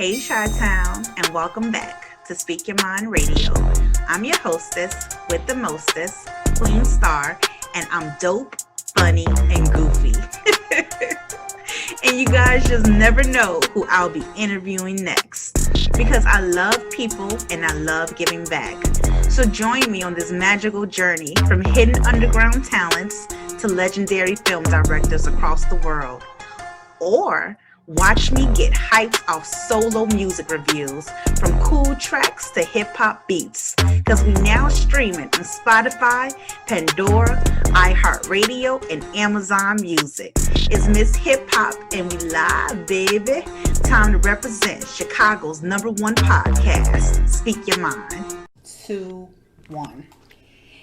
Hey, Chi-Town, and welcome back to Speak Your Mind Radio. I'm your hostess with the mostest, Queen Star, and I'm dope, funny, and goofy. And you guys just never know who I'll be interviewing next because I love people and I love giving back. So join me on this magical journey from hidden underground talents to legendary film directors across the world. Or watch me get hyped off solo music reviews from cool tracks to hip-hop beats because we now streaming on Spotify, Pandora, iHeartRadio, and Amazon Music. It's Miss Hip Hop and we live, baby. Time to represent Chicago's #1 podcast, Speak Your Mind. 2, 1.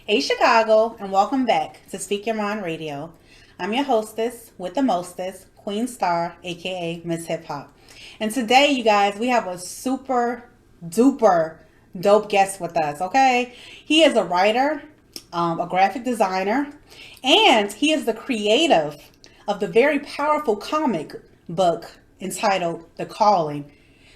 Hey Chicago, and welcome back to Speak Your Mind Radio. I'm your hostess with the mostest, Queen Star, aka Miss Hip Hop. And today, you guys, we have a super duper dope guest with us, okay? He is a writer, a graphic designer, and he is the creative of the very powerful comic book entitled The Calling.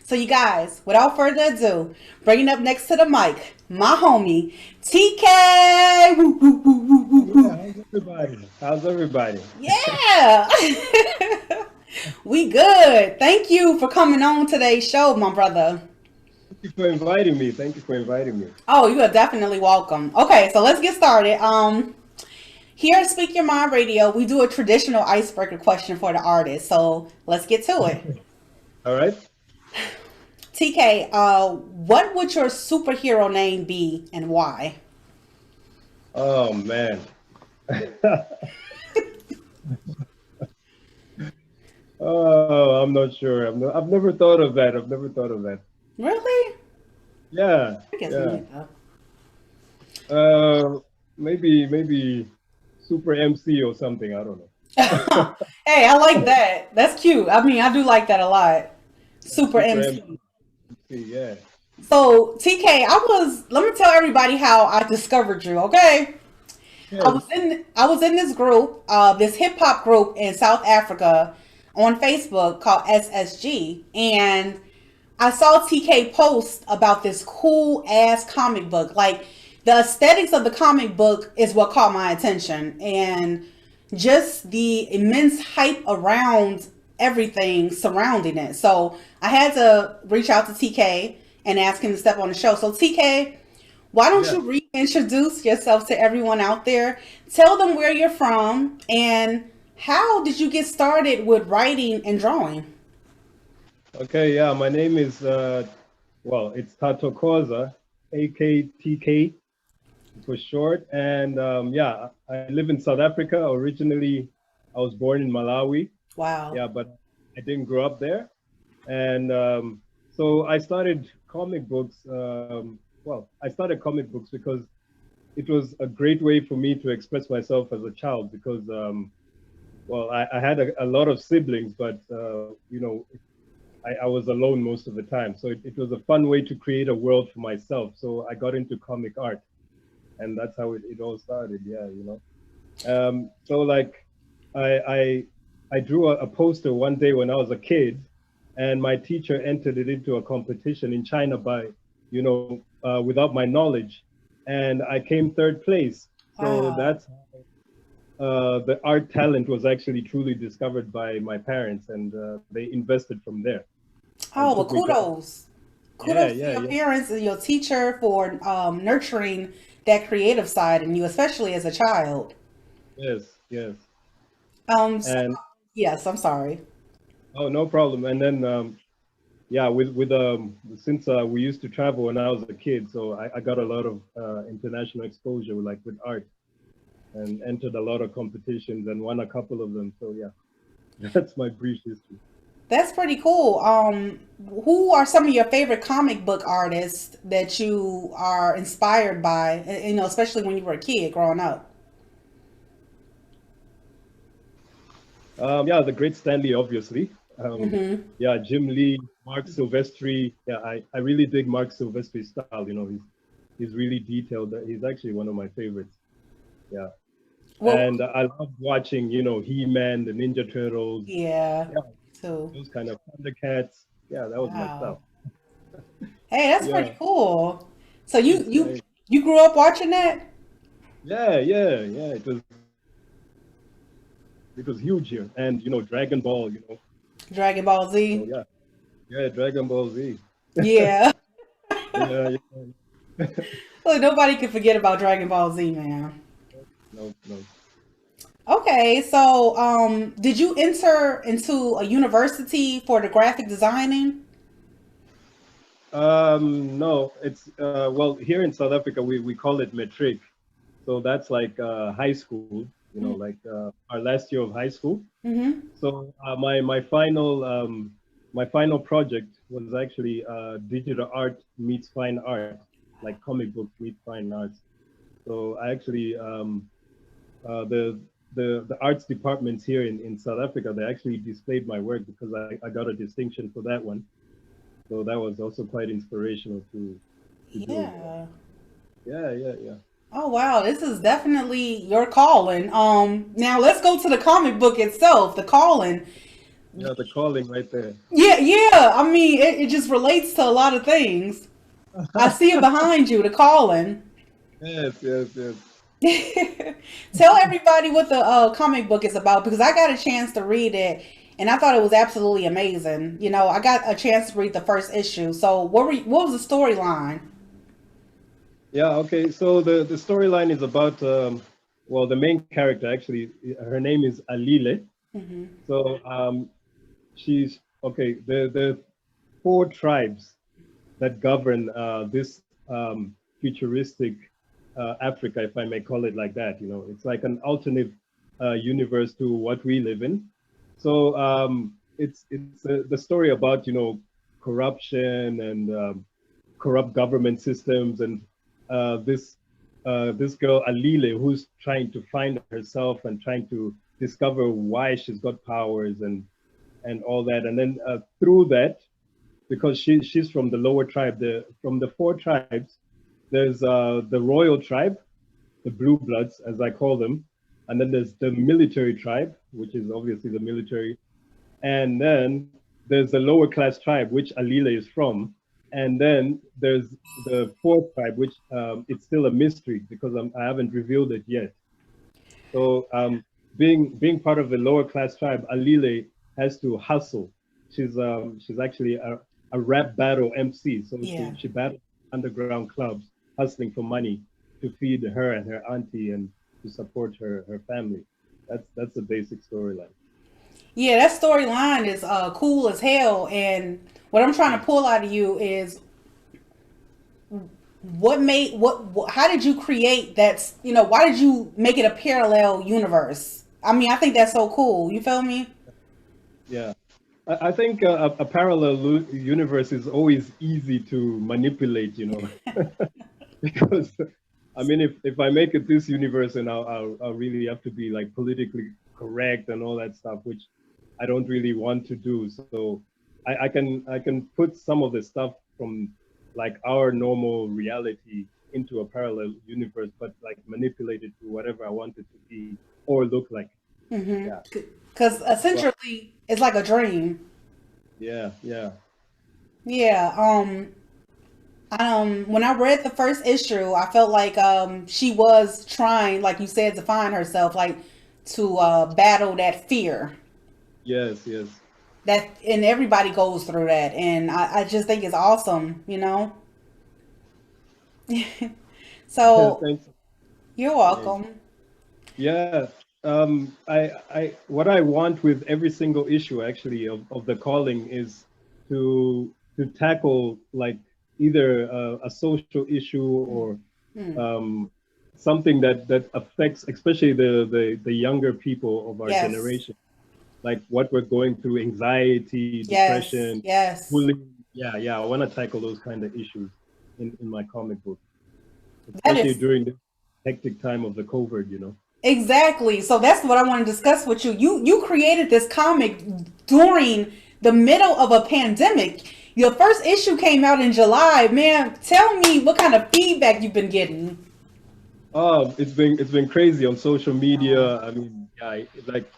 So you guys, without further ado, bringing up next to the mic, my homie, TK! Woo, woo, woo, woo, woo, woo. Yeah, how's everybody? Yeah! We good. Thank you for coming on today's show, my brother. Thank you for inviting me. Oh, you are definitely welcome. Okay, so let's get started. Here at Speak Your Mind Radio, we do a traditional icebreaker question for the artist. So let's get to it. All right. TK, what would your superhero name be and why? Oh man. Oh, I'm not sure. I've never thought of that. Really? Yeah. I guess Yeah. we know. Maybe Super MC or something. I don't know. Hey, I like that. That's cute. I mean, I do like that a lot. Super MC. Yeah. So, TK, let me tell everybody how I discovered you, okay? Yeah. I was in this group, this hip hop group in South Africa on Facebook called SSG, and I saw TK post about this cool ass comic book. Like the aesthetics of the comic book is what caught my attention, and just the immense hype around everything surrounding it. So I had to reach out to TK and ask him to step on the show. So TK, why don't you reintroduce yourself to everyone out there? Tell them where you're from and how did you get started with writing and drawing? Okay. Yeah. My name is it's Tathokoza, AKTK for short, and I live in South Africa. Originally, I was born in Malawi. Wow. Yeah, but I didn't grow up there, and so I started comic books. I started comic books because it was a great way for me to express myself as a child. Because I had a lot of siblings, but I was alone most of the time. So it was a fun way to create a world for myself. So I got into comic art, and that's how it all started. Yeah, So like I drew a poster one day when I was a kid, and my teacher entered it into a competition in China without my knowledge, and I came third place. So Wow. that's the art talent was actually truly discovered by my parents, and they invested from there. Oh, well, took me down. kudos. Kudos to your parents and your teacher for nurturing that creative side in you, especially as a child. Yes. So, And yes, I'm sorry. oh, no problem. And then since we used to travel when I was a kid, so I got a lot of international exposure, like with art, and entered a lot of competitions and won a couple of them. So yeah, that's my brief history. That's pretty cool. Who are some of your favorite comic book artists that you are inspired by, especially when you were a kid growing up? The great Stanley, obviously. Mm-hmm. Jim Lee, Mark Silvestri. Yeah, I really dig Mark Silvestri's style. He's really detailed. He's actually one of my favorites. Yeah. Well, And I love watching, He-Man, the Ninja Turtles, yeah, yeah, too. those kind of Thundercats. Yeah, that was my stuff. Wow. Hey, that's Yeah, pretty cool. So you thanks. you you grew up watching that? Yeah. It was huge here, and Dragon Ball. Dragon Ball So Z. yeah, Dragon Ball Z. Yeah. Yeah, yeah. Look, nobody can forget about Dragon Ball Z, man. No, no. Okay, so did you enter into a university for the graphic designing? No, it's well here in South Africa we call it matric. So that's like high school, like our last year of high school. Mm-hmm. So my final project was actually digital art meets fine art, like comic books meets fine arts. So I actually the arts departments here in South Africa, they actually displayed my work because I got a distinction for that one. So that was also quite inspirational to do. Yeah. Yeah. Oh wow, this is definitely your calling. Now let's go to the comic book itself, the calling. Yeah, the calling right there. Yeah, yeah. I mean, it just relates to a lot of things. I see it behind you, the calling. Yes. Tell everybody what the comic book is about because I got a chance to read it and I thought it was absolutely amazing. You know, I got a chance to read the first issue. So, what was the storyline? Yeah, okay. So the storyline is about well, the main character actually, her name is Alile. So she's okay. The four tribes that govern this futuristic Africa, if I may call it like that. It's like an alternate universe to what we live in. So it's the story about corruption and corrupt government systems and this girl Alile who's trying to find herself and trying to discover why she's got powers and all that. And then through that, because she's from the lower tribe, from the four tribes, there's the royal tribe, the blue bloods as I call them, and then there's the military tribe, which is obviously the military, and then there's the lower class tribe, which Alila is from, and then there's the fourth tribe, which it's still a mystery because I haven't revealed it yet. So being part of the lower class tribe, Alile has to hustle. She's actually a rap battle MC, so Yeah. she battles underground clubs, hustling for money to feed her and her auntie and to support her family. That's the basic storyline. Yeah, that storyline is cool as hell. And what I'm trying to pull out of you is how did you create that? You know, why did you make it a parallel universe? I mean, I think that's so cool. You feel me? Yeah. I think a parallel universe is always easy to manipulate, because I mean, if I make it this universe, and I'll really have to be like politically correct and all that stuff, which I don't really want to do. So I can put some of the stuff from like our normal reality into a parallel universe, but like manipulate it to whatever I want it to be or look like. Yeah. Because Well, essentially, it's like a dream. yeah. Yeah. When I read the first issue, I felt like she was trying, like you said, to find herself, like to battle that fear Yes. that, and everybody goes through that, and I just think it's awesome, you know. So Thanks. you're Nice. welcome. Yeah. What I want with every single issue actually of the calling is to tackle like either a social issue or um, something that affects especially the younger people of our Yes, generation, like what we're going through, anxiety, yes, depression, yes. bullying. Yeah. I want to tackle those kind of issues in my comic book, That especially is during this hectic time of the COVID. exactly. So that's what I want to discuss with you. You created this comic during the middle of a pandemic. Your first issue came out in July. Man, tell me what kind of feedback you've been getting. Oh, it's been crazy on social media. I mean, yeah, like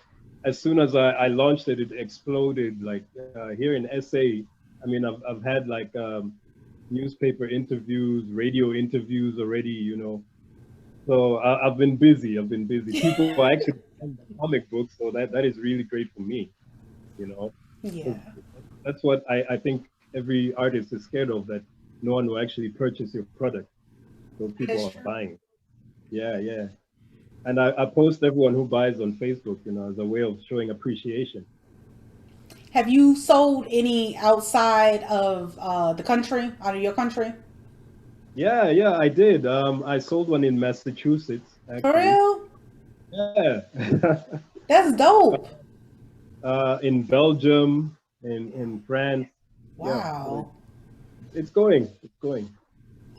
as soon as I launched it, it exploded. Like here in SA, I mean, I've had like newspaper interviews, radio interviews already, So I've been busy. I've been busy. People are actually buying the comic books, so that is really great for me, you know. 'Cause Yeah. that's what I think every artist is scared of, that no one will actually purchase your product. So people That's are true. buying. Yeah, yeah. And I post everyone who buys on Facebook, as a way of showing appreciation. Have you sold any outside of the country, out of your country? Yeah, yeah, I did. I sold one in Massachusetts, For actually. real? Yeah. That's dope. In Belgium, in France. Yeah, so Wow. it's going. It's going.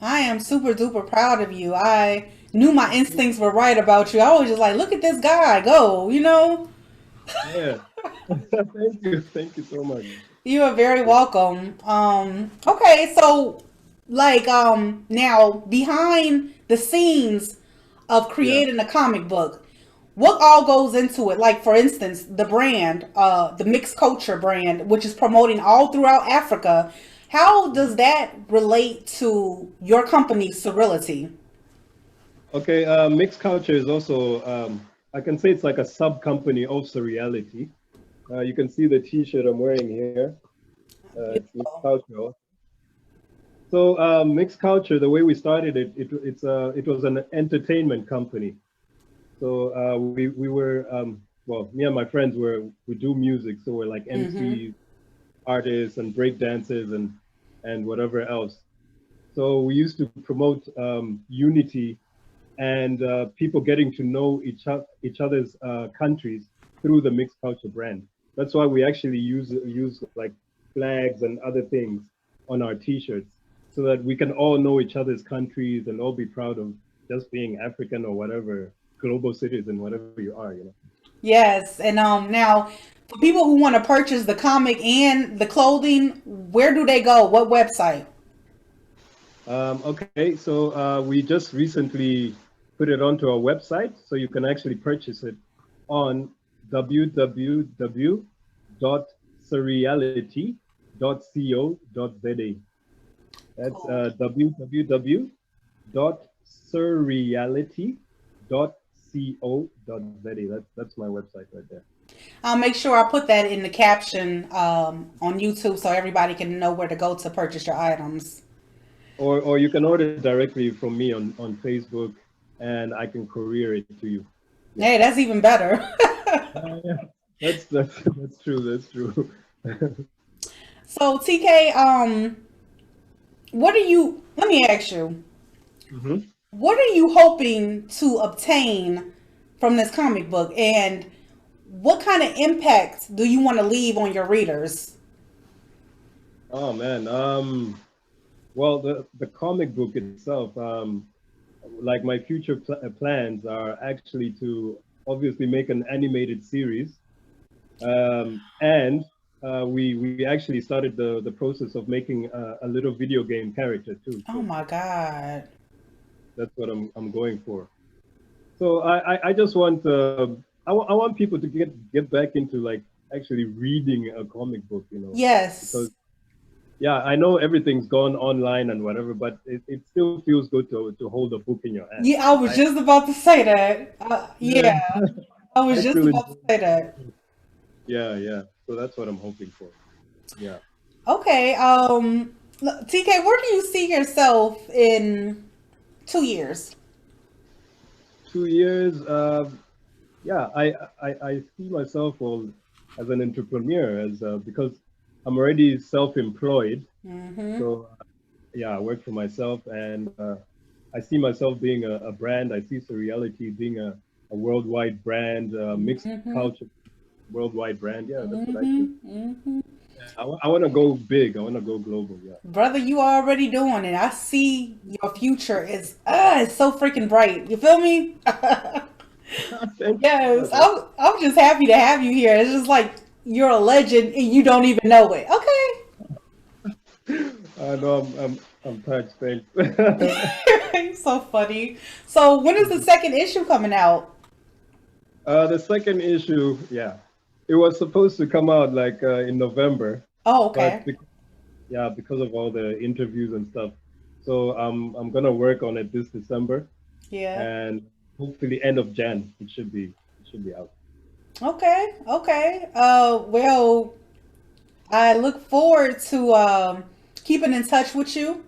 I am super duper proud of you. I knew my instincts were right about you. I was just like, look at this guy go, you know? Yeah. Thank you. Thank you so much. You are very welcome. Okay, so like now behind the scenes of Yeah. creating a comic book, what all goes into it? Like for instance, the brand, the mixed culture brand, which is promoting all throughout Africa. How does that relate to your company, Serility? Okay. Mixed culture is also, I can say it's like a sub company of Surreality. You can see the T-shirt I'm wearing here. It's mixed Beautiful. culture. So mixed culture, the way we started it, it was an entertainment company. So we were well, me and my friends we do music, so we're like Mm-hmm. MCs, artists, and break dancers and whatever else. So we used to promote unity and people getting to know each other's countries through the mixed culture brand. That's why we actually use like flags and other things on our T-shirts, so that we can all know each other's countries and all be proud of just being African or whatever, global citizen, whatever you are. Yes, and now for people who want to purchase the comic and the clothing, where do they go? What website? Okay, so we just recently put it onto our website, so you can actually purchase it on www.surreality.co.za. That's Cool. www.surreality.co.za. That's my website right there. I'll make sure I put that in the caption on YouTube so everybody can know where to go to purchase your items. Or you can order directly from me on Facebook, and I can courier it to you. Yeah. Hey, that's even better. Yeah. That's true. That's true. So TK, what are you? Let me ask you. Hmm. What are you hoping to obtain from this comic book, and what kind of impact do you want to leave on your readers? Oh man. Well, the comic book itself, like my future plans are actually to obviously make an animated series, and we actually started the process of making a little video game character too. Oh So my God. that's what I'm going for. So I just want I want people to get back into like actually reading a comic book, because Yes. yeah, I know everything's gone online and whatever, but it still feels good to hold a book in your hand. Yeah, I was just about to say that. Yeah, Yeah, I was I just still about to enjoy. say that. Yeah, yeah. So that's what I'm hoping for. Yeah. Okay. TK, where do you see yourself in 2 years? 2 years. Yeah, I see myself as an entrepreneur, as because I'm already self-employed. Mm-hmm. So yeah, I work for myself, and I see myself being a brand. I see Surreality being a worldwide brand, mixed Mm-hmm. culture worldwide brand. Yeah, that's what I see. Mm-hmm. Mm-hmm. Yeah, I want to go big. I want to go global. Yeah. Brother, you already doing it. I see your future is it's so freaking bright. You feel me? Thank you so Yes, much. I'm just happy to have you here. It's just like you're a legend and you don't even know it. I know I'm touched. Thanks. Okay. So funny. So when is the second issue coming out? The second issue, yeah, it was supposed to come out like in November, Oh, but okay. yeah, because of all the interviews and stuff. So I'm gonna work on it this December, Yeah. and hopefully end of Jan it should be out. Okay. Okay. Well, I look forward to keeping in touch with you.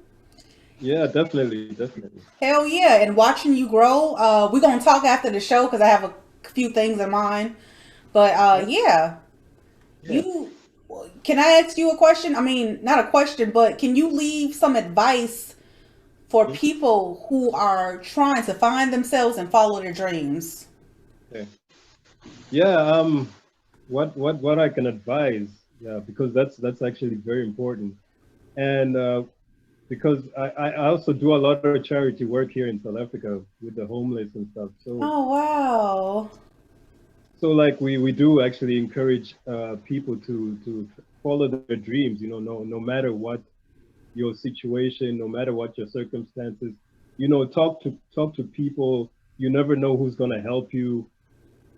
Yeah, definitely, definitely. Hell yeah, and watching you grow. We're gonna talk after the show because I have a few things in mind. But Yeah, yeah, yeah. you can I ask you a question? I mean, not a question, but can you leave some advice for Mhm. people who are trying to find themselves and follow their dreams? Okay. Yeah. What I can advise, yeah, because that's actually very important, and because I also do a lot of charity work here in South Africa with the homeless and stuff. Oh wow. So like we do actually encourage people to follow their dreams. No matter what your situation, no matter what your circumstances, talk to people. You never know who's gonna help you,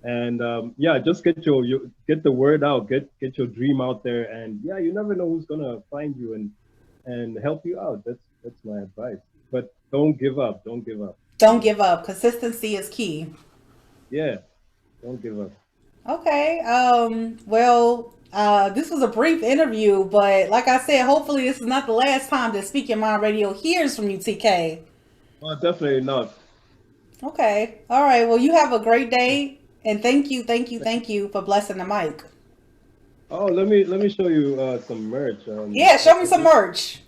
and yeah, just get the word out, get your dream out there, and yeah, you never know who's gonna find you and help you out. That's my advice. But don't give up. Don't give up. You Don't know. give up. Consistency is key. Yeah, don't give up. Okay. Well, this was a brief interview, but like I said, hopefully this is not the last time that Speak Your Mind Radio hears from you, TK. Oh, definitely not. Okay. All right. Well, you have a great day, and thank you, thank you, thank you for blessing the mic. Oh, let me show you some merch. Yeah, show me I some merch.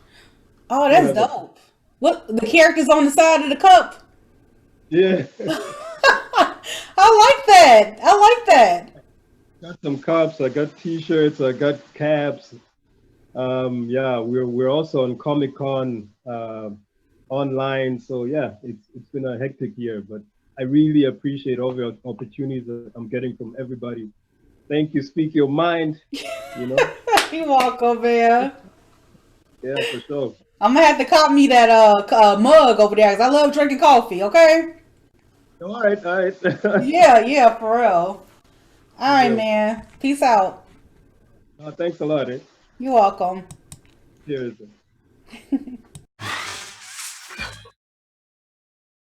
Oh, do that's have a dope. What the characters on the side of the cup? yeah. I like that. I like that. Got some cups. I got T-shirts. I got caps. Yeah, we're also on Comic Con online. So yeah, it's been a hectic year, but I really appreciate all the opportunities that I'm getting from everybody. Thank you. Speak your mind. You know. You welcome, man. Yeah, for sure. I'm gonna have to cop me that mug over there because I love drinking coffee. Okay. All right, all right. Yeah, yeah, for real. All right, Deal. man. Peace out. Thanks a lot. Eh? You're welcome. Cheers.